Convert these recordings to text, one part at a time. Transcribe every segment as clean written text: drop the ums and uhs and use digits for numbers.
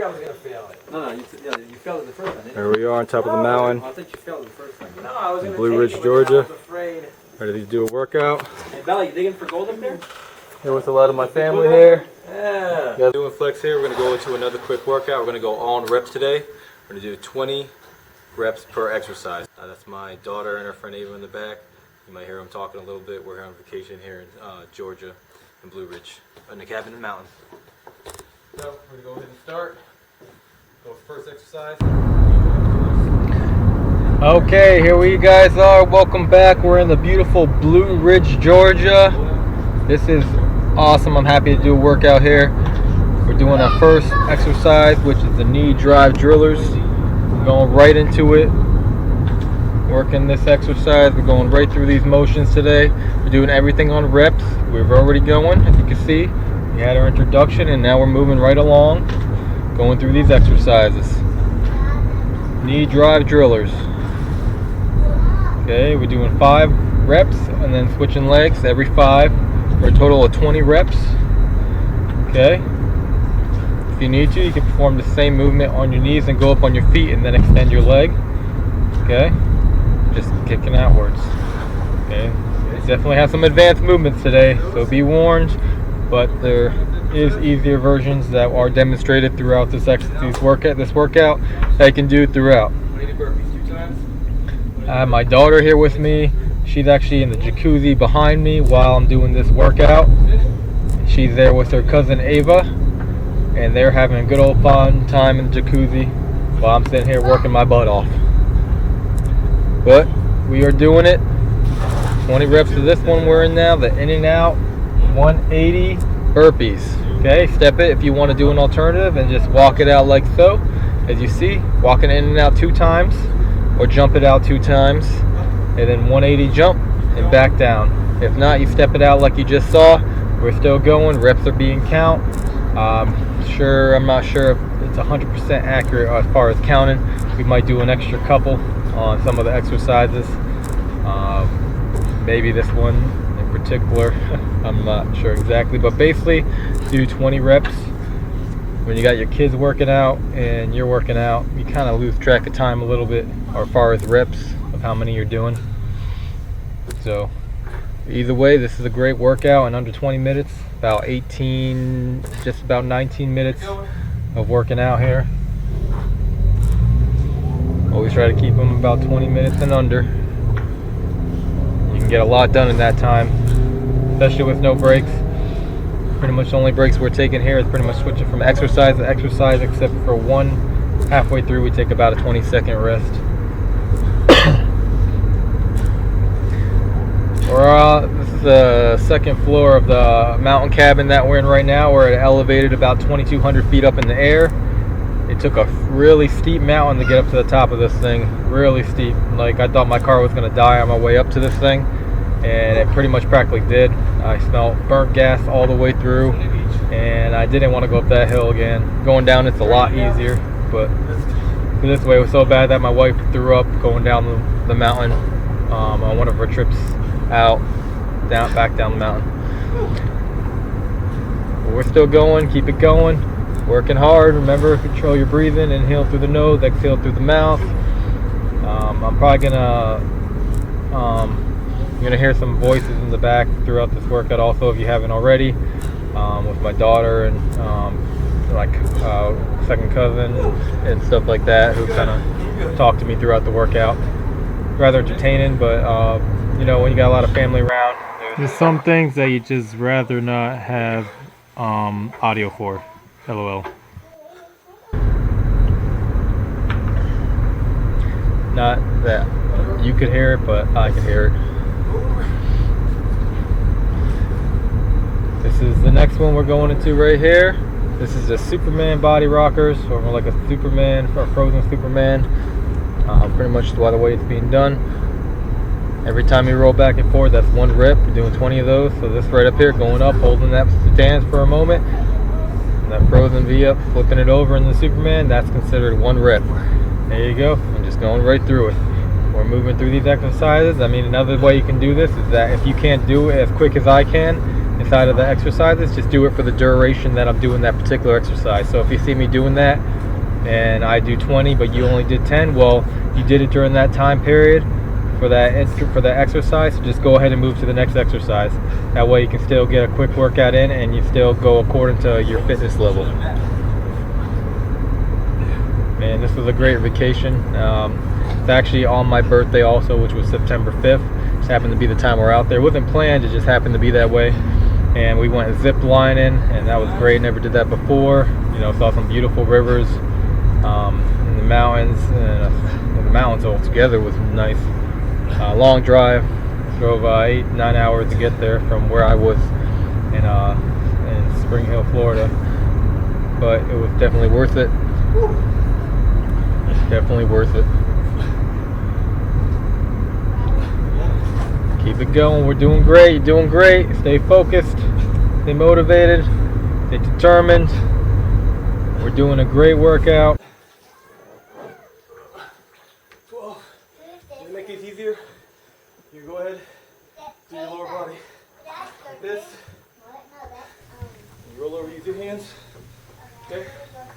I was gonna fail it. No, you failed it the first time. Didn't you? Here we are on top of the mountain. I think you failed it the first time. No, I was gonna Blue Ridge, Georgia. Ready to do a workout. Hey, Bella, you digging for gold up there? Here with a lot of my family here. Yeah. Guys, doing flex here. We're gonna go into another quick workout. We're gonna go all in reps today. We're gonna do 20 reps per exercise. That's my daughter and her friend Ava in the back. You might hear them talking a little bit. We're here on vacation here in Georgia, in Blue Ridge, in the cabin in the mountains. So we're gonna go ahead and start. Go with first exercise. Okay, here we guys are. Welcome back. We're in the beautiful Blue Ridge, Georgia. This is awesome. I'm happy to do a workout here. We're doing our first exercise, which is the knee drive drillers. We're going right into it. Working this exercise. We're going right through these motions today. We're doing everything on reps. We're already going, as you can see. We had our introduction and now we're moving right along, going through these exercises. Knee drive drillers. Okay, we're doing 5 reps and then switching legs every 5 for a total of 20 reps. Okay. If you need to, you can perform the same movement on your knees and go up on your feet and then extend your leg. Okay. Just kicking outwards. Okay. We definitely have some advanced movements today, so be warned. But there is easier versions that are demonstrated throughout this workout that you can do throughout. I have my daughter here with me. She's actually in the jacuzzi behind me while I'm doing this workout. She's there with her cousin Ava, and they're having a good old fun time in the jacuzzi while I'm sitting here working my butt off. But we are doing it. 20 reps of this one we're in now, the in and out 180 burpees. Okay, step it if you want to do an alternative and just walk it out like so. As you see, walking in and out 2 times, or jump it out 2 times, and then 180 jump and back down. If not, you step it out like you just saw. We're still going. Reps are being count. I'm not sure if it's 100% accurate as far as counting. We might do an extra couple on some of the exercises. Maybe this one in particular. I'm not sure exactly, but basically do 20 reps. When you got your kids working out and you're working out, you kind of lose track of time a little bit as far as reps of how many you're doing. So either way, this is a great workout in under 20 minutes, about 18, just about 19 minutes of working out here. Always try to keep them about 20 minutes and under. You can get a lot done in that time, especially with no breaks. Pretty much the only breaks we're taking here is pretty much switching from exercise to exercise, except for one halfway through we take about a 20-second rest. This is the second floor of the mountain cabin that we're in right now. We're elevated about 2,200 feet up in the air. It took a really steep mountain to get up to the top of this thing. Really steep. Like, I thought my car was going to die on my way up to this thing, and it pretty much practically did. I smelled burnt gas all the way through, and I didn't want to go up that hill again. Going down, it's a lot easier, but this way was so bad that my wife threw up going down the mountain on one of her trips back down the mountain. But we're still going. Keep it going. Working hard. Remember, control your breathing. Inhale through the nose, exhale through the mouth. I'm probably gonna you're gonna hear some voices in the back throughout this workout also, if you haven't already, with my daughter and second cousin and stuff like that, who kind of talk to me throughout the workout. Rather entertaining, but you know, when you got a lot of family around, there's some things that you just rather not have audio for. LOL. Not that you could hear it, but I could hear it. This is the next one we're going into right here. This is the Superman body rockers, or more like a Superman, or frozen Superman. Pretty much by the way it's being done. Every time you roll back and forth, that's 1 rep. You're doing 20 of those. So this right up here, going up, holding that stance for a moment. That frozen V up, flipping it over in the Superman, that's considered 1 rep. There you go. I'm just going right through it. We're moving through these exercises. I mean, another way you can do this is that if you can't do it as quick as I can, inside of the exercises. Just do it for the duration that I'm doing that particular exercise. So if you see me doing that and I do 20 but you only did 10, well, you did it during that time period for that exercise. So just go ahead and move to the next exercise. That way you can still get a quick workout in and you still go according to your fitness level. Man, this was a great vacation. It's actually on my birthday also, which was September 5th. Just happened to be the time we're out there. It wasn't planned, it just happened to be that way. And we went zip lining, and that was great. Never did that before. You know, saw some beautiful rivers in the mountains, and the mountains all together was nice. Long drive, drove 8-9 hours to get there from where I was in Spring Hill, Florida. But it was definitely worth it. Definitely worth it. Keep it going. We're doing great. You're doing great. Stay focused. Stay motivated. Stay determined. We're doing a great workout. 12. To make it easier, you go ahead, do your lower body like this. You roll over, use your hands. Okay?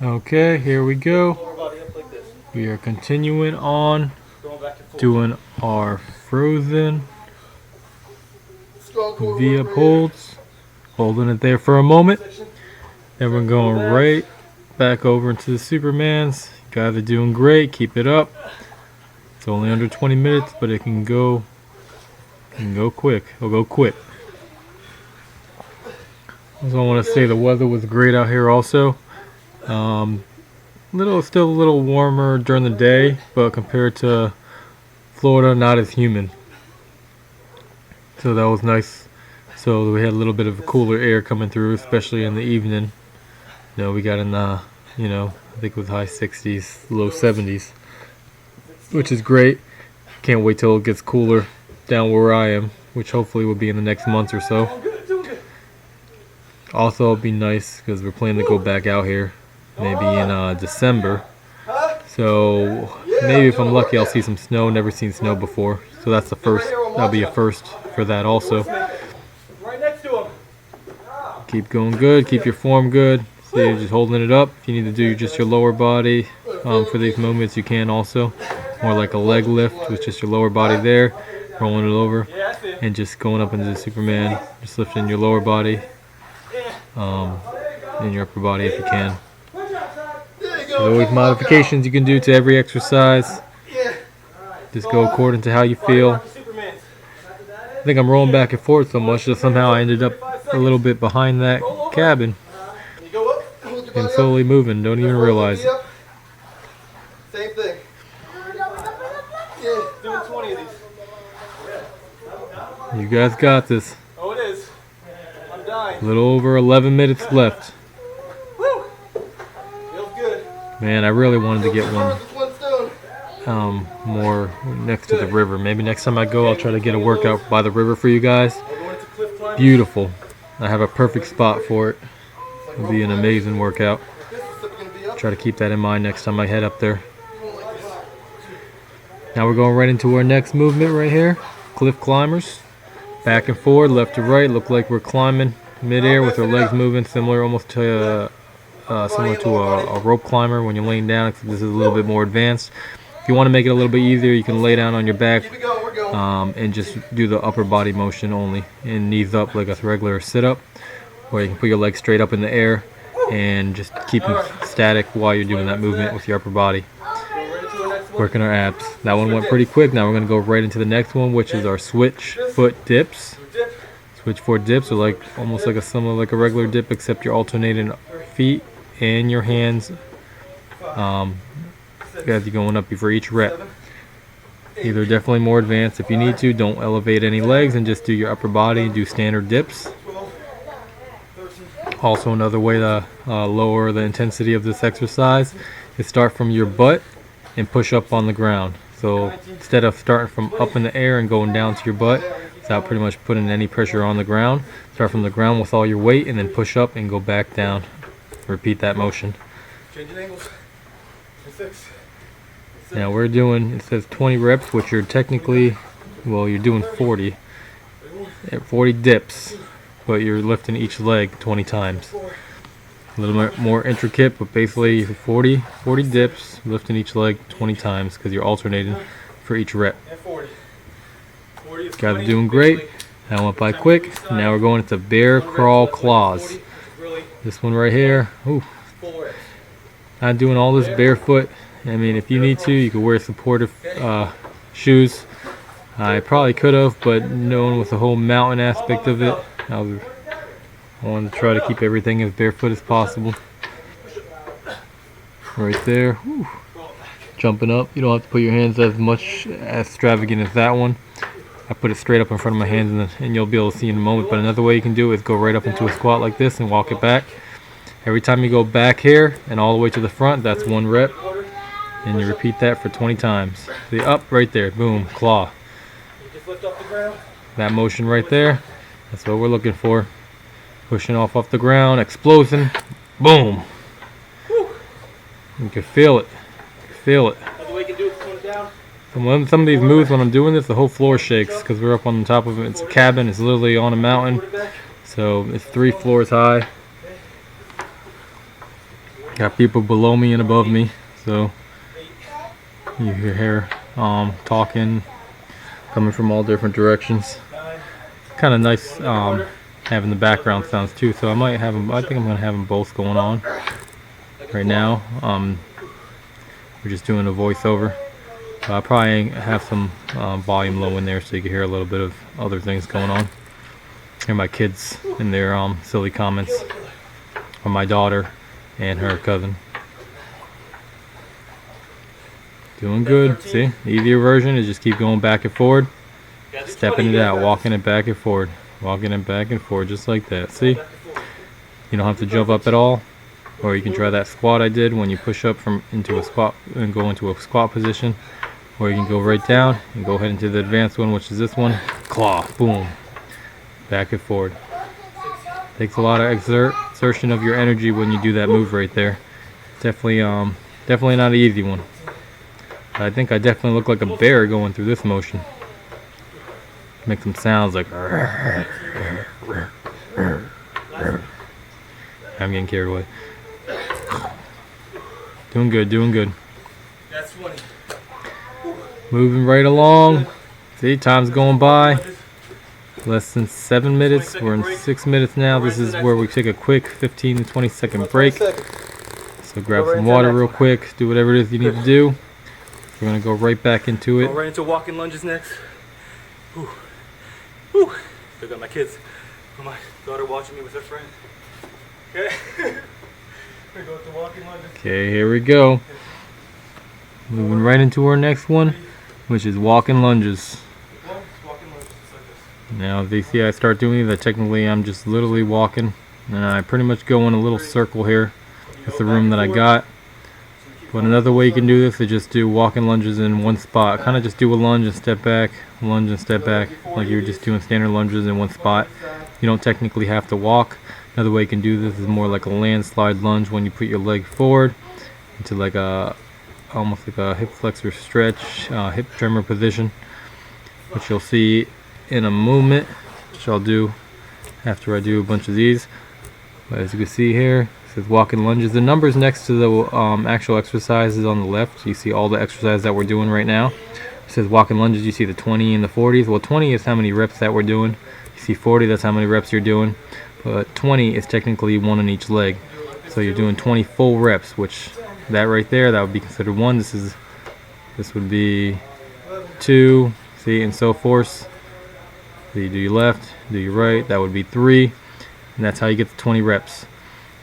Okay, here we go. Lower body up like this. We are continuing on Going back and forth. doing our frozen V-up holds. Holding it there for a moment. Then we're going right back over into the Supermans. You guys are doing great. Keep it up. It's only under 20 minutes, but it can go quick. It'll go quick. Also, I want to say the weather was great out here also. Still a little warmer during the day, but compared to Florida, not as humid. So that was nice. So we had a little bit of cooler air coming through, especially in the evening. You know, we got in the, I think it was high 60s, low 70s, which is great. Can't wait till it gets cooler down where I am, which hopefully will be in the next month or so. Also, it'll be nice because we're planning to go back out here maybe in December. So maybe if I'm lucky, I'll see some snow. Never seen snow before, so that's the first. That'll be a first for that also. Right next to him. Keep going good. Keep your form good. So you're just holding it up. If you need to do just your lower body for these movements, you can also. More like a leg lift with just your lower body there, rolling it over, and just going up into the Superman. Just lifting your lower body and your upper body if you can. There's always modifications you can do to every exercise. Just go according to how you feel. I think I'm rolling back and forth so much that somehow I ended up a little bit behind that cabin. And slowly moving, don't even realize it. Same thing. Yeah, doing 20 of these. You guys got this. Oh, it is. I'm dying. A little over 11 minutes left. Woo! Feels good. Man, I really wanted to get one more next to the river. Maybe next time I go, I'll try to get a workout by the river for you guys. Beautiful. I have a perfect spot for it. It'll be an amazing workout. Try to keep that in mind next time I head up there. Now we're going right into our next movement right here. Cliff climbers. Back and forward, left to right. Look like we're climbing midair with our legs moving, almost to similar to a rope climber when you're laying down, except this is a little bit more advanced. If you want to make it a little bit easier, you can lay down on your back and just do the upper body motion only, and knees up like a regular sit-up, or you can put your legs straight up in the air and just keep them static while you're doing that movement with your upper body. Working our abs. That one went pretty quick. Now we're going to go right into the next one, which is our switch foot dips. Switch foot dips are like almost like similar like a regular dip, except you're alternating feet and your hands as you're going up for each rep. These are definitely more advanced. If you need to, don't elevate any legs and just do your upper body and do standard dips. Also, another way to lower the intensity of this exercise is start from your butt and push up on the ground. So instead of starting from up in the air and going down to your butt without pretty much putting any pressure on the ground, start from the ground with all your weight and then push up and go back down. Repeat that motion. Changing angles. 6. Now we're doing, it says 20 reps, which you're technically, well, you're doing 40. 40 dips. but you're lifting each leg 20 times. A little bit more intricate, but basically 40 dips, lifting each leg 20 times because you're alternating for each rep. Guys are doing great. That went by quick. Now we're going into bear crawl claws. This one right here. Ooh. Not doing all this barefoot. I mean, if you need to, you could wear supportive shoes. I probably could have, but knowing with the whole mountain aspect of it, I wanted to try to keep everything as barefoot as possible. Right there. Whew. Jumping up. You don't have to put your hands as much as extravagant as that one. I put it straight up in front of my hands, and you'll be able to see in a moment. But another way you can do it is go right up into a squat like this and walk it back. Every time you go back here and all the way to the front, that's 1 rep. And you repeat that for 20 times. See, up right there. Boom. Claw. That motion right there, that's what we're looking for. Pushing off the ground, exploding. Boom. You can feel it. You can feel it. Some of these moves, when I'm doing this, the whole floor shakes because we're up on the top of it. It's a cabin. It's literally on a mountain. So it's 3 floors high. Got people below me and above me. So you hear talking, coming from all different directions. Kind of nice having the background sounds too. So I might have them. I think I'm gonna have them both going on right now. We're just doing a voiceover. I'll probably have some volume low in there so you can hear a little bit of other things going on. Hear my kids and their silly comments, or my daughter and her cousin. Doing good. See, the easier version is just keep going back and forward, stepping it out, walking it back and forward, walking it back and forward, just like that. See, you don't have to jump up at all. Or you can try that squat I did when you push up from into a squat and go into a squat position. Or you can go right down and go ahead into the advanced one, which is this one. Claw, boom, back and forward. Takes a lot of exertion of your energy when you do that move right there. Definitely not an easy one. I think I definitely look like a bear going through this motion. Make some sounds like. I'm getting carried away. Doing good, doing good. That's funny. Moving right along. See, time's going by. Less than 7 minutes. We're in 6 minutes now. This is where we take a quick 15 to 20 second break. So grab some water real quick. Do whatever it is you need to do. We're going to go right back into it. Go right into walking lunges next. Whew. Whew. Still got my kids or my daughter watching me with her friend. Okay. We go to walking lunges. Okay, here we go. Moving right into our next one, which is walking lunges. Now, if you see I start doing these, technically I'm just literally walking. And I pretty much go in a little circle here. That's the room that I got. But another way you can do this is just do walking lunges in one spot. Kind of just do a lunge and step back, lunge and step back, like you're just doing standard lunges in one spot. You don't technically have to walk. Another way you can do this is more like a landslide lunge when you put your leg forward into like a almost like a hip flexor stretch, hip tremor position, which you'll see in a moment, which I'll do after I do a bunch of these. But as you can see here, it says walking lunges. The numbers next to the actual exercises on the left. You see all the exercises that we're doing right now. It says walking lunges. You see the 20 and the 40s. Well, 20 is how many reps that we're doing. You see 40, that's how many reps you're doing. But 20 is technically 1 on each leg. So you're doing 20 full reps, which that right there, that would be considered 1. This would be 2, see, and so forth. So you do your left, do your right, that would be 3. And that's how you get to 20 reps.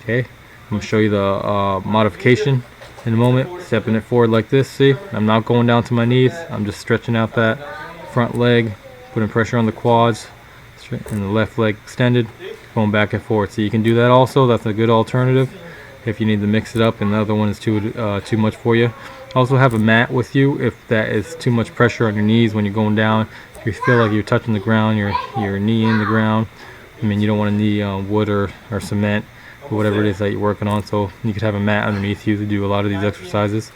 Okay, I'm going to show you the modification in a moment. Stepping it forward like this, see? I'm not going down to my knees. I'm just stretching out that front leg, putting pressure on the quads, and the left leg extended, going back and forth. So you can do that also. That's a good alternative if you need to mix it up and the other one is too much for you. Also have a mat with you if that is too much pressure on your knees when you're going down. If you feel like you're touching the ground, your knee in the ground, I mean, you don't want to knee wood or cement or whatever it is that you're working on. So you could have a mat underneath you to do a lot of these exercises.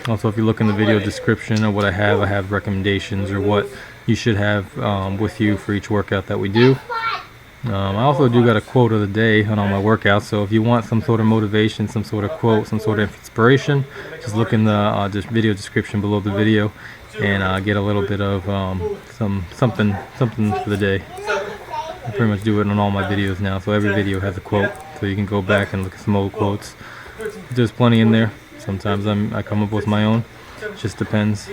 Also, if you look in the video description of what I have recommendations or what you should have with you for each workout that we do. I also do got a quote of the day on all my workouts, so if you want some sort of motivation, some sort of quote, some sort of inspiration, just look in the video description below the video and get a little bit of something for the day. I pretty much do it on all my videos now, so every video has a quote, so you can go back and look at some old quotes. There's plenty in there. Sometimes I come up with my own. It just depends.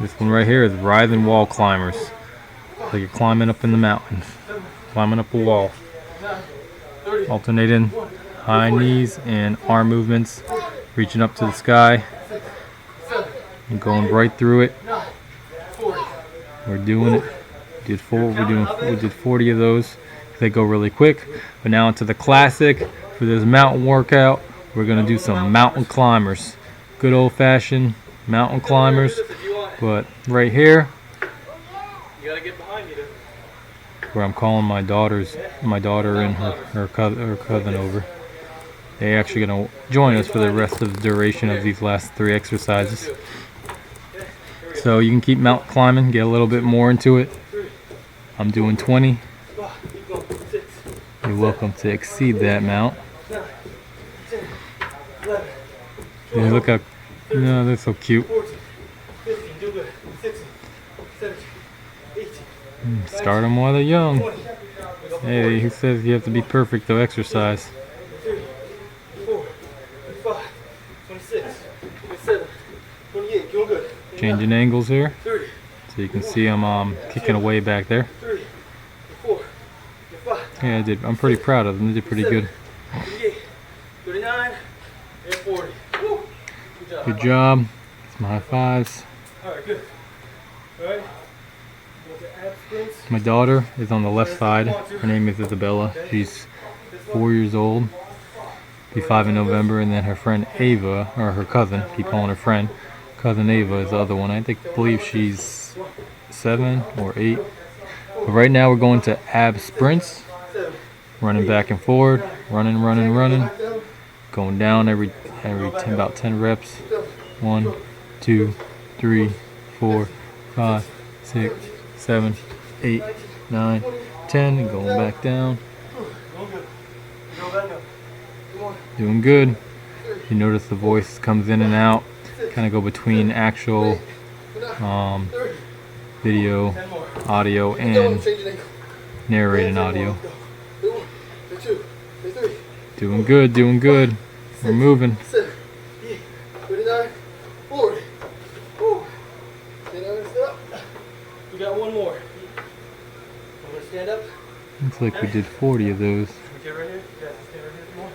This one right here is Writhing Wall Climbers. So you're climbing up in the mountains, climbing up a wall, alternating high knees and arm movements, reaching up to the sky and going right through it. We're doing it. We did 40 of those. They go really quick. But now into the classic for this mountain workout. We're gonna do some mountain climbers, good old-fashioned mountain climbers. But right here, where I'm calling my daughter and her cousin over. They're actually gonna join us for the rest of the duration of these last 3 exercises. So you can keep mountain climbing, get a little bit more into it. I'm doing 20. You're welcome to exceed that amount. Yeah, look how, no, they're so cute. Start them while they're young. Hey, who says you have to be perfect to exercise? Changing angles here, so you can see I'm kicking away back there. Yeah, I'm pretty proud of them. They did pretty good. Good job. Some high fives. My daughter is on the left side. Her name is Isabella. She's 4 years old. Be 5 in November. And then her friend Ava, or her cousin, keep calling her friend. Cousin Ava is the other one. I believe she's 7 or 8. But right now we're going to ab sprints. Running back and forward. Running. Going down every 10, about 10 reps. 1, 2, 3, 4, 5, 6, 7, 8, 9, 10, and going back down. Doing good. You notice the voice comes in and out. Kind of go between actual video, audio, and narrating audio. Doing good. We're moving. We got one more. I'm gonna stand up. Looks like we did 40 of those. Okay, right here. You guys stand right here.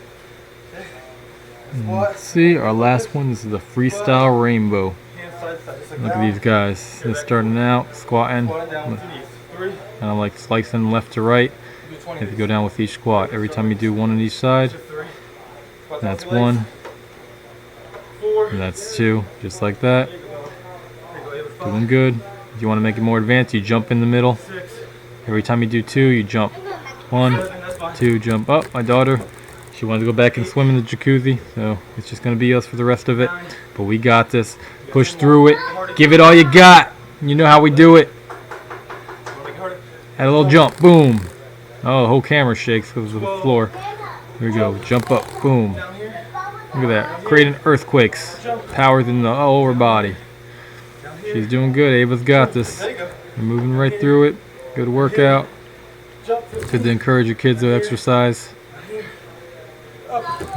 Okay. Let's see, our last one is the Freestyle Rainbow. Hands side to side. Look at these guys. They're starting out, squatting. Down with the knees. 3. And I'm like slicing left to right. You have to go down with each squat. Every time you do one on each side, that's 1. And that's 2. Just like that. Doing good. If you want to make it more advanced, you jump in the middle. Every time you do 2, you jump. 1, 2, jump up. My daughter, she wanted to go back and swim in the jacuzzi, so it's just going to be us for the rest of it. But we got this. Push through it. Give it all you got. You know how we do it. Had a little jump. Boom. Oh, the whole camera shakes because of the floor. Here we go. Jump up. Boom. Look at that. Creating earthquakes. Power in the whole over body. She's doing good. Ava's got this. We're moving right through it. Good workout. Good to encourage your kids to exercise.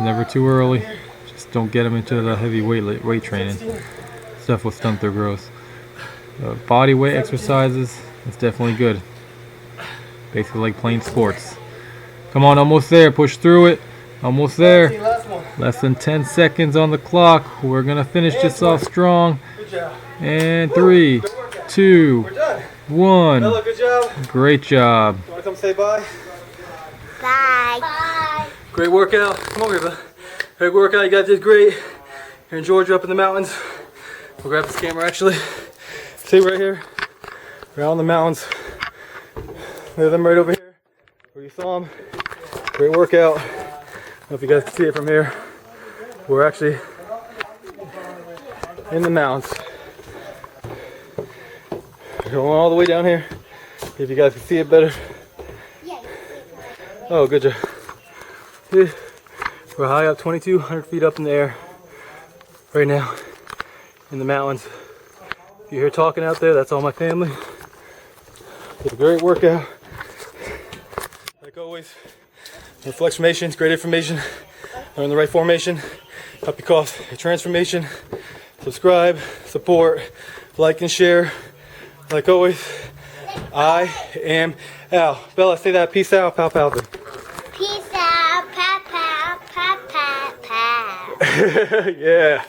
Never too early. Just don't get them into the heavy weight training. Stuff will stunt their growth. Body weight exercises, it's definitely good. Basically like playing sports. Come on, almost there. Push through it. Almost there. Less than 10 seconds on the clock. We're going to finish this off strong. And 3, 2, 1. Bella, good job. Great job. You want to come say bye? Bye. Great workout. Come over here, Bella. Great workout. You guys did great. Here in Georgia, up in the mountains. We'll grab this camera actually. See right here. We're out in the mountains. There's them right over here where you saw them. Great workout. I don't know if you guys can see it from here. We're actually in the mountains. Going all the way down here. If you guys can see it better. Oh, good job. Yeah. We're high up, 2,200 feet up in the air right now in the mountains. If you hear talking out there, that's all my family. It's a great workout. Like always, no flex formations, great information. Learn the right formation. Help you cause a transformation. Subscribe, support, like, and share. Like always, I am Al. Bella, say that. Peace out, pal, pal. Peace out, pow, pow, pow, pow, pow. Yeah.